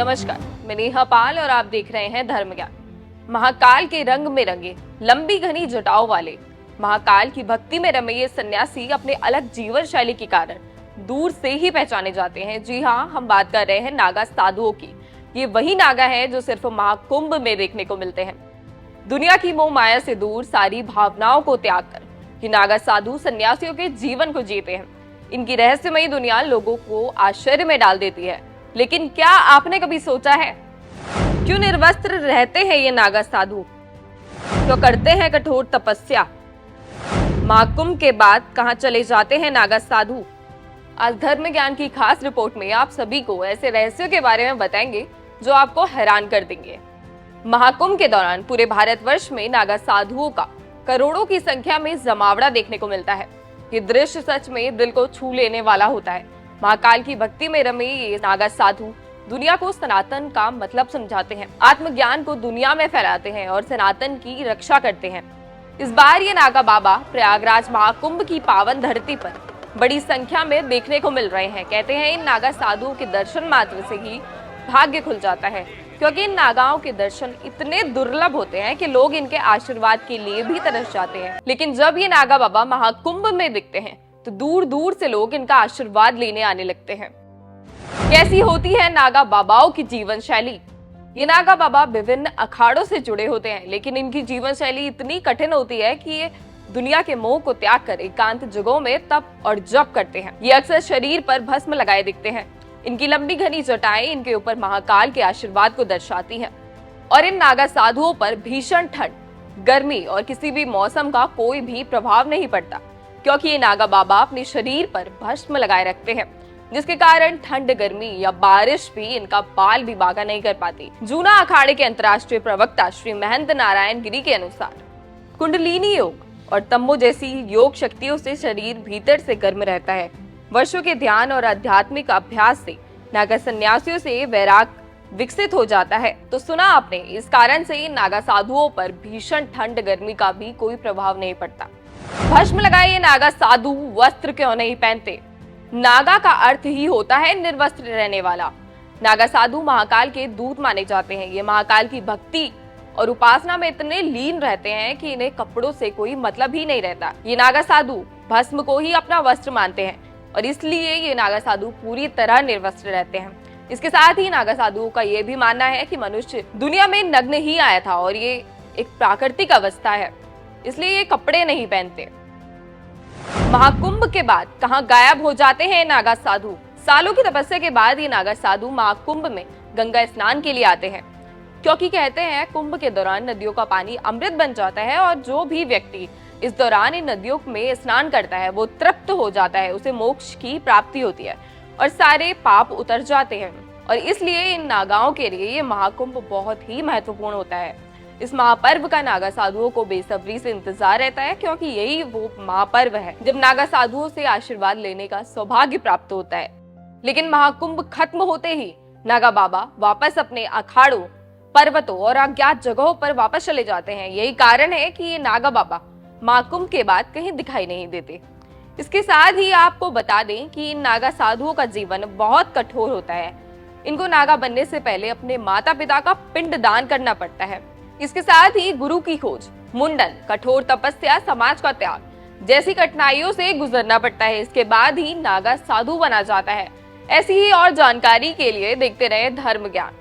नमस्कार, मैं नेहा पाल और आप देख रहे हैं धर्म ज्ञान। महाकाल के रंग में रंगे, लंबी घनी जटाओं वाले महाकाल की भक्ति में रमे ये सन्यासी अपने अलग जीवन शैली के कारण दूर से ही पहचाने जाते हैं। जी हाँ, हम बात कर रहे हैं नागा साधुओं की। ये वही नागा है जो सिर्फ महाकुंभ में देखने को मिलते हैं। दुनिया की मोह माया से दूर सारी भावनाओं को त्याग कर ये नागा साधु सन्यासियों के जीवन को जीते हैं। इनकी रहस्यमयी दुनिया लोगों को आश्चर्य में डाल देती है। लेकिन क्या आपने कभी सोचा है क्यों निर्वस्त्र रहते हैं ये नागा साधु? क्यों करते हैं कठोर तपस्या? महाकुंभ के बाद कहां चले जाते हैं नागा साधु? आज धर्म ज्ञान की खास रिपोर्ट में आप सभी को ऐसे रहस्यों के बारे में बताएंगे जो आपको हैरान कर देंगे। महाकुंभ के दौरान पूरे भारतवर्ष में नागा साधुओं का करोड़ों की संख्या में जमावड़ा देखने को मिलता है। ये दृश्य सच में दिल को छू लेने वाला होता है। महाकाल की भक्ति में रमे ये नागा साधु दुनिया को सनातन का मतलब समझाते हैं, आत्मज्ञान को दुनिया में फैलाते हैं और सनातन की रक्षा करते हैं। इस बार ये नागा बाबा प्रयागराज महाकुंभ की पावन धरती पर बड़ी संख्या में देखने को मिल रहे हैं। कहते हैं इन नागा साधुओं के दर्शन मात्र से ही भाग्य खुल जाता है, क्योंकि इन नागाओं के दर्शन इतने दुर्लभ होते हैं कि लोग इनके आशीर्वाद के लिए भी तरस जाते हैं। लेकिन जब ये नागा बाबा महाकुंभ में दिखते हैं तो दूर दूर से लोग इनका आशीर्वाद लेने आने लगते हैं। कैसी होती है नागा बाबाओं की जीवन शैली? ये नागा बाबा विभिन्न अखाड़ों से जुड़े होते हैं, लेकिन इनकी जीवन शैली इतनी कठिन होती है कि ये दुनिया के मोह को त्याग कर एकांत जगहों में तप और जप करते हैं। ये अक्सर शरीर पर भस्म लगाए दिखते हैं। इनकी लंबी घनी जटाएं इनके ऊपर महाकाल के आशीर्वाद को दर्शाती हैं और इन नागा साधुओं पर भीषण ठंड, गर्मी और किसी भी मौसम का कोई भी प्रभाव नहीं पड़ता, क्योंकि ये नागा बाबा अपने शरीर पर भस्म लगाए रखते हैं, जिसके कारण ठंड, गर्मी या बारिश भी इनका बाल भी बागा नहीं कर पाती। जूना अखाड़े के अंतर्राष्ट्रीय प्रवक्ता श्री महंत नारायण गिरी के अनुसार कुंडलिनी योग और तम्बो जैसी योग शक्तियों से शरीर भीतर से गर्म रहता है। वर्षों के ध्यान और आध्यात्मिक अभ्यास से नागा सन्यासियों से वैराग विकसित हो जाता है। तो सुना आपने, इस कारण से नागा साधुओं पर भीषण ठंड, गर्मी का भी कोई प्रभाव नहीं पड़ता। भस्म लगाए ये नागा साधु वस्त्र क्यों नहीं पहनते? नागा का अर्थ ही होता है निर्वस्त्र रहने वाला। नागा साधु महाकाल के दूत माने जाते हैं। ये महाकाल की भक्ति और उपासना में इतने लीन रहते हैं कि इन्हें कपड़ों से कोई मतलब ही नहीं रहता। ये नागा साधु भस्म को ही अपना वस्त्र मानते हैं और इसलिए ये नागा साधु पूरी तरह निर्वस्त्र रहते हैं। इसके साथ ही नागा साधुओं का ये भी मानना है कि मनुष्य दुनिया में नग्न ही आया था और ये एक प्राकृतिक अवस्था है, इसलिए ये कपड़े नहीं पहनते। महाकुंभ के बाद कहां गायब हो जाते हैं नागा साधु? सालों की तपस्या के बाद ये नागा साधु महाकुंभ में गंगा स्नान के लिए आते हैं, क्योंकि कहते हैं कुंभ के दौरान नदियों का पानी अमृत बन जाता है और जो भी व्यक्ति इस दौरान इन नदियों में स्नान करता है वो तृप्त हो जाता है, उसे मोक्ष की प्राप्ति होती है और सारे पाप उतर जाते हैं। और इसलिए इन नागाओं के लिए ये महाकुंभ बहुत ही महत्वपूर्ण होता है। इस महापर्व का नागा साधुओं को बेसब्री से इंतजार रहता है, क्योंकि यही वो महापर्व है जब नागा साधुओं से आशीर्वाद लेने का सौभाग्य प्राप्त होता है। लेकिन महाकुंभ खत्म होते ही नागा बाबा वापस अपने अखाड़ों, पर्वतों और अज्ञात जगहों पर वापस चले जाते हैं। यही कारण है कि ये नागा बाबा महाकुंभ के बाद कहीं दिखाई नहीं देते। इसके साथ ही आपको बता दें कि इन नागा साधुओं का जीवन बहुत कठोर होता है। इनको नागा बनने से पहले अपने माता पिता का पिंड दान करना पड़ता है। इसके साथ ही गुरु की खोज, मुंडन, कठोर तपस्या, समाज का त्याग जैसी कठिनाइयों से गुजरना पड़ता है। इसके बाद ही नागा साधु बना जाता है। ऐसी ही और जानकारी के लिए देखते रहे धर्म ज्ञान।